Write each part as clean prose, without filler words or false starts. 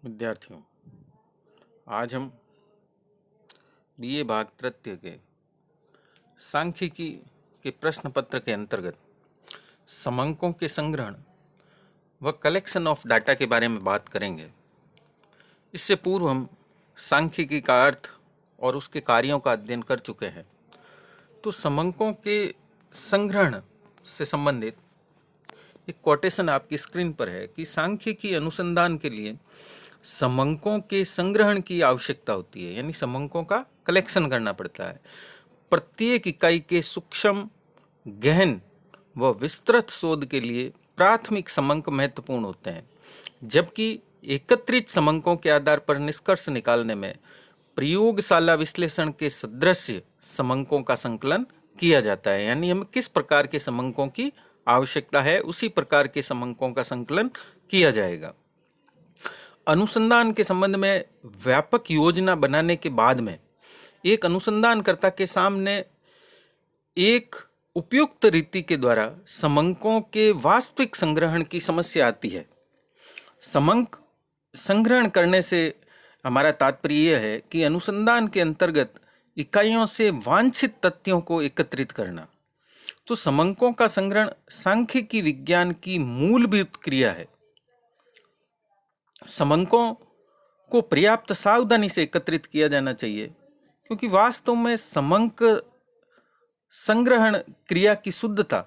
विद्यार्थियों, आज हम बीए भाग तृतीय के सांख्यिकी के प्रश्न पत्र के अंतर्गत समंकों के संग्रहण व कलेक्शन ऑफ डाटा के बारे में बात करेंगे। इससे पूर्व हम सांख्यिकी का अर्थ और उसके कार्यों का अध्ययन कर चुके हैं। तो समंकों के संग्रहण से संबंधित एक कोटेशन आपकी स्क्रीन पर है कि सांख्यिकी अनुसंधान के लिए समंकों के संग्रहण की आवश्यकता होती है, यानी समंकों का कलेक्शन करना पड़ता है। प्रत्येक इकाई के सूक्ष्म, गहन व विस्तृत शोध के लिए प्राथमिक समंक महत्वपूर्ण होते हैं, जबकि एकत्रित समंकों के आधार पर निष्कर्ष निकालने में प्रयोगशाला विश्लेषण के सदृश समंकों का संकलन किया जाता है। यानी हमें किस प्रकार के समंकों की आवश्यकता है, उसी प्रकार के समंकों का संकलन किया जाएगा। अनुसंधान के संबंध में व्यापक योजना बनाने के बाद में एक अनुसंधानकर्ता के सामने एक उपयुक्त रीति के द्वारा समंकों के वास्तविक संग्रहण की समस्या आती है। समंक संग्रहण करने से हमारा तात्पर्य यह है कि अनुसंधान के अंतर्गत इकाइयों से वांछित तथ्यों को एकत्रित करना। तो समंकों का संग्रहण सांख्यिकी विज्ञान की मूलभूत क्रिया है। समंकों को पर्याप्त सावधानी से एकत्रित किया जाना चाहिए, क्योंकि वास्तव में समंक संग्रहण क्रिया की शुद्धता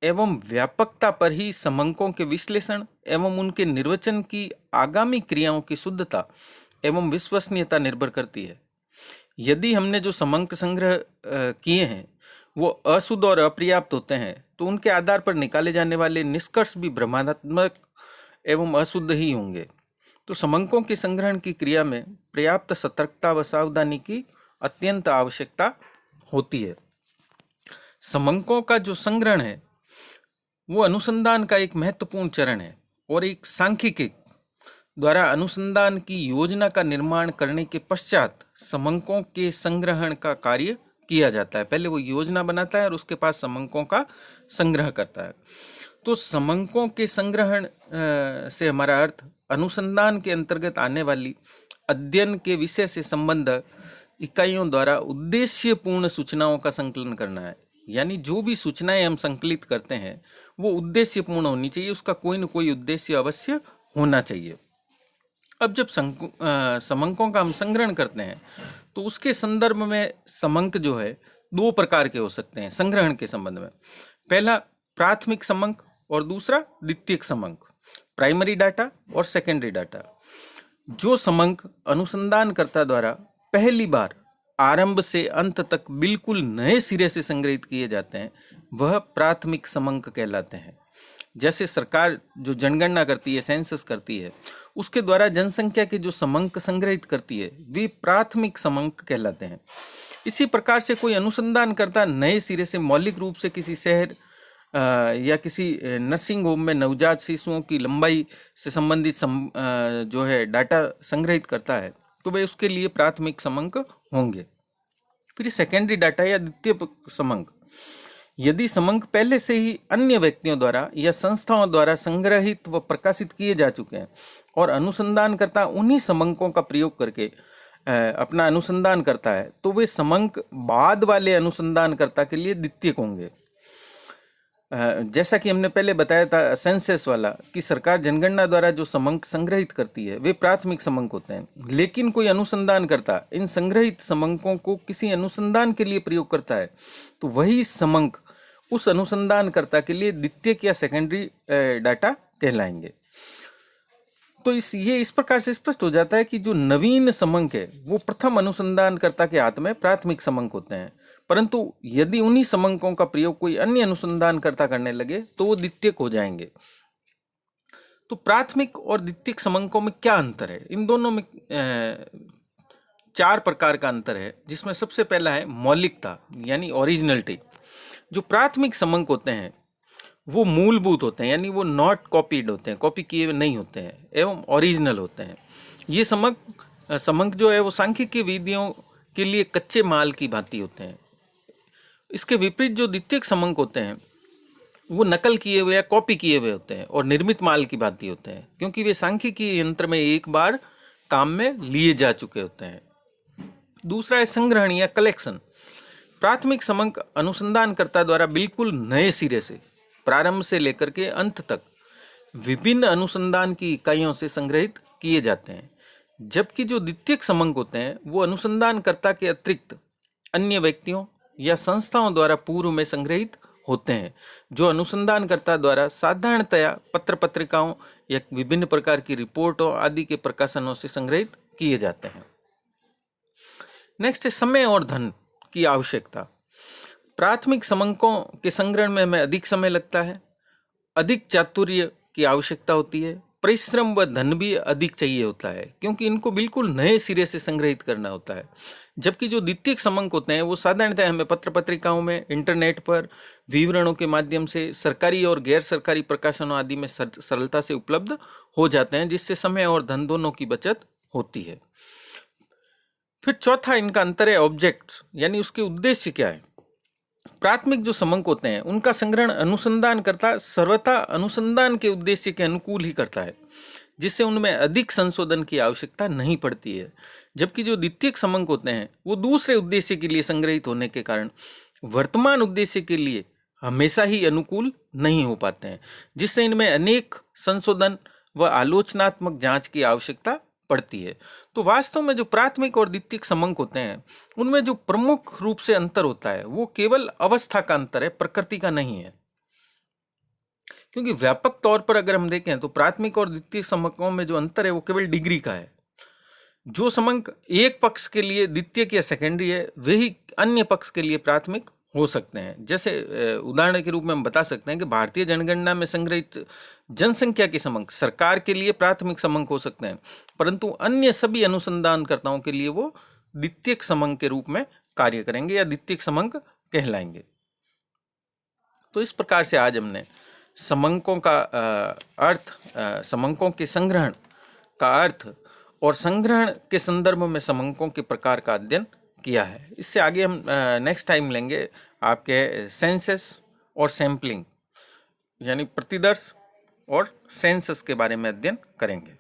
एवं व्यापकता पर ही समंकों के विश्लेषण एवं उनके निर्वचन की आगामी क्रियाओं की शुद्धता एवं विश्वसनीयता निर्भर करती है। यदि हमने जो समंक संग्रह किए हैं वो अशुद्ध और अपर्याप्त होते हैं, तो उनके आधार पर निकाले जाने वाले निष्कर्ष भी भ्रमात्मक एवं अशुद्ध ही होंगे। तो समंकों के संग्रहण की क्रिया में पर्याप्त सतर्कता व सावधानी की अत्यंत आवश्यकता होती है। समंकों का जो संग्रहण है वो अनुसंधान का एक महत्वपूर्ण चरण है और एक सांख्यिकी द्वारा अनुसंधान की योजना का निर्माण करने के पश्चात समंकों के संग्रहण का कार्य किया जाता है। पहले वो योजना बनाता है और उसके बाद समंकों का संग्रह करता है। तो समंकों के संग्रहण से हमारा अर्थ अनुसंधान के अंतर्गत आने वाली अध्ययन के विषय से संबंध इकाइयों द्वारा उद्देश्यपूर्ण सूचनाओं का संकलन करना है। यानी जो भी सूचनाएं हम संकलित करते हैं वो उद्देश्यपूर्ण होनी चाहिए, उसका कोई न कोई उद्देश्य अवश्य होना चाहिए। अब जब समंकों का हम संग्रहण करते हैं तो उसके संदर्भ में समंक जो है दो प्रकार के हो सकते हैं संग्रहण के संबंध में। पहला प्राथमिक समंक और दूसरा द्वितीयक समंक, प्राइमरी डाटा और सेकेंडरी डाटा। जो समंक अनुसंधानकर्ता द्वारा पहली बार आरंभ से अंत तक बिल्कुल नए सिरे से संग्रहित किए जाते हैं वह प्राथमिक समंक कहलाते हैं। जैसे सरकार जो जनगणना करती है, सेंसस करती है, उसके द्वारा जनसंख्या के जो समंक संग्रहित करती है वे प्राथमिक समंक कहलाते हैं। इसी प्रकार से कोई अनुसंधानकर्ता नए सिरे से मौलिक रूप से किसी शहर या किसी नर्सिंग होम में नवजात शिशुओं की लंबाई से संबंधित जो है डाटा संग्रहित करता है तो वे उसके लिए प्राथमिक समंक होंगे। फिर सेकेंडरी डाटा या द्वितीय समंक, यदि समंक पहले से ही अन्य व्यक्तियों द्वारा या संस्थाओं द्वारा संग्रहित व प्रकाशित किए जा चुके हैं और अनुसंधानकर्ता उन्हीं समंकों का प्रयोग करके अपना अनुसंधान करता है तो वे समंक बाद वाले अनुसंधानकर्ता के लिए द्वितीयक होंगे। जैसा कि हमने पहले बताया था सेंसस वाला कि सरकार जनगणना द्वारा जो समंक संग्रहित करती है वे प्राथमिक समंक होते हैं, लेकिन कोई अनुसंधानकर्ता इन संग्रहित समंकों को किसी अनुसंधान के लिए प्रयोग करता है तो वही समंक उस अनुसंधानकर्ता के लिए द्वितीयक या सेकेंडरी डाटा कहलाएंगे। तो इस प्रकार से स्पष्ट हो जाता है कि जो नवीन समंक है वो प्रथम अनुसंधानकर्ता के हाथ में प्राथमिक समंक होते हैं, परंतु यदि उन्हीं समंकों का प्रयोग कोई अन्य अनुसंधानकर्ता करने लगे तो वो द्वितीयक हो जाएंगे। तो प्राथमिक और द्वितीयक समंकों में क्या अंतर है? इन दोनों में 4 प्रकार का अंतर है, जिसमें सबसे पहला है मौलिकता यानी ओरिजिनलिटी। जो प्राथमिक समंक होते हैं वो मूलभूत होते हैं, यानी वो नॉट कॉपीड होते हैं, कॉपी किए नहीं होते हैं एवं ओरिजिनल होते हैं। ये समंक जो है वो सांख्यिकी विधियों के लिए कच्चे माल की भांति होते हैं। इसके विपरीत जो द्वितीयक समंक होते हैं वो नकल किए हुए या कॉपी किए हुए होते हैं और निर्मित माल की भांति होते हैं, क्योंकि वे सांख्यिकी यंत्र में एक बार काम में लिए जा चुके होते हैं। दूसरा है संग्रहण या कलेक्शन। प्राथमिक समंक अनुसंधानकर्ता द्वारा बिल्कुल नए सिरे से प्रारंभ से लेकर के अंत तक विभिन्न अनुसंधान की इकाइयों से संग्रहित किए जाते हैं, जबकि जो द्वितीयक समंक होते हैं वो अनुसंधानकर्ता के अतिरिक्त अन्य व्यक्तियों या संस्थाओं द्वारा पूर्व में संग्रहित होते हैं, जो अनुसंधानकर्ता द्वारा साधारणतया पत्र पत्रिकाओं या विभिन्न प्रकार की रिपोर्टों आदि के प्रकाशनों से संग्रहित किए जाते हैं। नेक्स्ट है समय और धन की आवश्यकता। प्राथमिक समंकों के संग्रहण में हमें अधिक समय लगता है, अधिक चातुर्य की आवश्यकता होती है, परिश्रम व धन भी अधिक चाहिए होता है, क्योंकि इनको बिल्कुल नए सिरे से संग्रहित करना होता है। जबकि जो द्वितीयक समंक होते हैं वो साधारणतः हमें पत्र पत्रिकाओं में, इंटरनेट पर, विवरणों के माध्यम से, सरकारी और गैर सरकारी प्रकाशनों आदि में सरलता से उपलब्ध हो जाते हैं, जिससे समय और धन दोनों की बचत होती है। फिर चौथा इनका अंतर है ऑब्जेक्ट्स, यानी उसके उद्देश्य क्या है। प्राथमिक जो समंक होते हैं उनका संग्रहण अनुसंधान करता सर्वथा अनुसंधान के उद्देश्य के अनुकूल ही करता है, जिससे उनमें अधिक संशोधन की आवश्यकता नहीं पड़ती है। जबकि जो द्वितीयक समंक होते हैं वो दूसरे उद्देश्य के लिए संग्रहित होने के कारण वर्तमान उद्देश्य के लिए हमेशा ही अनुकूल नहीं हो पाते हैं, जिससे इनमें अनेक संशोधन व आलोचनात्मक जांच की आवश्यकता पड़ती है। तो वास्तव में जो प्राथमिक और द्वितीयक समंक होते हैं उनमें जो प्रमुख रूप से अंतर होता है वो केवल अवस्था का अंतर है, प्रकृति का नहीं है। क्योंकि व्यापक तौर पर अगर हम देखें तो प्राथमिक और द्वितीयक समंकों में जो अंतर है वो केवल डिग्री का है। जो समंक एक पक्ष के लिए द्वितीयक या सेकेंडरी है वही अन्य पक्ष के लिए प्राथमिक हो सकते हैं। जैसे उदाहरण के रूप में हम बता सकते हैं कि भारतीय जनगणना में संग्रहित जनसंख्या के समंक सरकार के लिए प्राथमिक समंक हो सकते हैं, परंतु अन्य सभी अनुसंधानकर्ताओं के लिए वो द्वितीयक समंक के रूप में कार्य करेंगे या द्वितीयक समंक कहलाएंगे। तो इस प्रकार से आज हमने समंकों का अर्थ, समंकों के संग्रहण का अर्थ और संग्रहण के संदर्भ में समंकों के प्रकार का अध्ययन किया है। इससे आगे हम नेक्स्ट टाइम लेंगे आपके सेंसस और सैंपलिंग, यानी प्रतिदर्श और सेंसस के बारे में अध्ययन करेंगे।